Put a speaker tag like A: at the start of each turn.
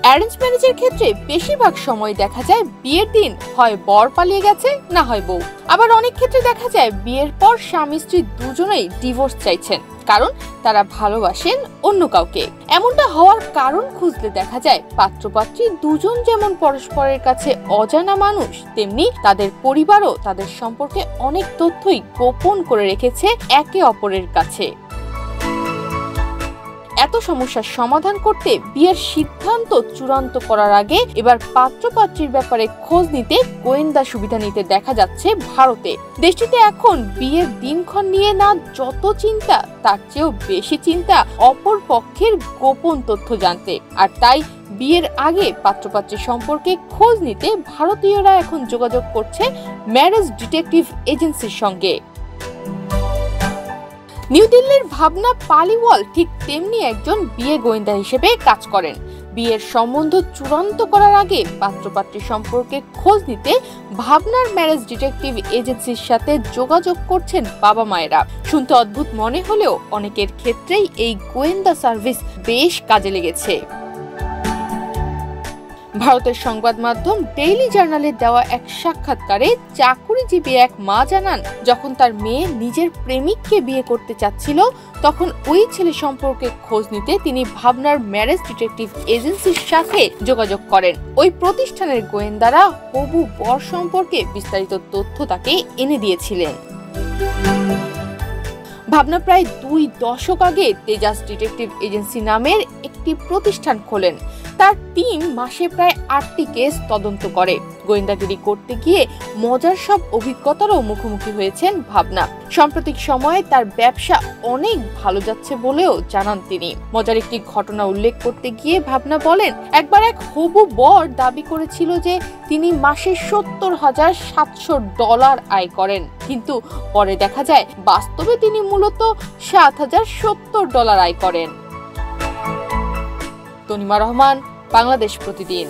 A: Arrange ম্যারেজের ক্ষেত্রে বেশিরভাগ সময় দেখা যায় বিয়ের দিন হয় বর পালিয়ে গেছে, না হয় বউ। আবার অনেক ক্ষেত্রে দেখা যায় বিয়ের পর স্বামী স্ত্রী দুজনেই ডিভোর্স চাইছেন, কারণ তারা ভালোবাসেন অন্য কাউকে। এমনটা হওয়ার কারণ খুঁজলে দেখা যায় পাত্রপাত্রী দুজন যেমন পরস্পরের কাছে অজানা মানুষ, তেমনি তাদের পরিবারও তাদের সম্পর্কে অনেক তথ্যই গোপন করে রেখেছে একে অপরের কাছে। এত সমস্যার সমাধান করতে বিয়ের সিদ্ধান্ত চূড়ান্ত করার আগে এবার পাত্রপাত্রীর ব্যাপারে খোঁজ নিতে গোয়েন্দা সুবিধা নিতে দেখা যাচ্ছে ভারতে। দেশটিতে এখন বিয়ের দিনক্ষণ নিয়ে না যত চিন্তা, তার চেয়েও বেশি চিন্তা অপর পক্ষের গোপন তথ্য জানতে। আর তাই বিয়ের আগে পাত্রপাত্রী সম্পর্কে খোঁজ নিতে ভারতীয়রা এখন যোগাযোগ করছে ম্যারেজ ডিটেকটিভ এজেন্সির সঙ্গে। নিউ দিল্লির ভাবনা পালিওয়াল ঠিক তেমনি একজন বিয়ে গোয়েন্দা হিসেবে কাজ করেন। বিয়ের সম্বন্ধ চূড়ান্ত করার আগে পাত্রপাত্রী সম্পর্কে খোঁজ নিতে ভাবনার ম্যারেজ ডিটেকটিভ এজেন্সির সাথে যোগাযোগ করছেন বাবা মায়েরা। শুনতে অদ্ভুত মনে হলেও অনেকের ক্ষেত্রেই এই গোয়েন্দা সার্ভিস বেশ কাজে লেগেছে। ভারতের সংবাদ মাধ্যম ডেইলি জার্নালে দেওয়া এক সাক্ষাৎকারে চাকুরিজীবী এক মা জানান, যখন তার মেয়ে নিজের প্রেমিককে বিয়ে করতে চাচ্ছিল, তখন ওই ছেলে সম্পর্কে খোঁজ নিতে তিনি ভাবনার ম্যারেজ ডিটেকটিভ এজেন্সির সাথে যোগাযোগ করেন। ওই প্রতিষ্ঠানের গোয়েন্দারা হবু বর সম্পর্কে বিস্তারিত তথ্য তাকে এনে দিয়েছিলেন। ভাবনা প্রায় 2 দশক আগে তেজাস ডিটেকটিভ এজেন্সি নামের একটি প্রতিষ্ঠান খোলেন। তার টিম মাসে প্রায় 8টি কেস তদন্ত করে। গোয়েন্দাগিরি করতে গিয়ে মজার সব অভিজ্ঞতারও মুখোমুখি হয়েছেন ভাবনা। সাম্প্রতিক সময়ে তার ব্যবসা অনেক ভালো যাচ্ছে বলেও জানান তিনি। মজার একটি ঘটনা উল্লেখ করতে গিয়ে ভাবনা বলেন, একবার এক হবু বর দাবি করেছিল যে তিনি মাসে $70,700 আয় করেন, কিন্তু পরে দেখা যায় বাস্তবে তিনি মূলত $7,070 আয় করেন। তনিমা রহমান, বাংলাদেশ প্রতিদিন।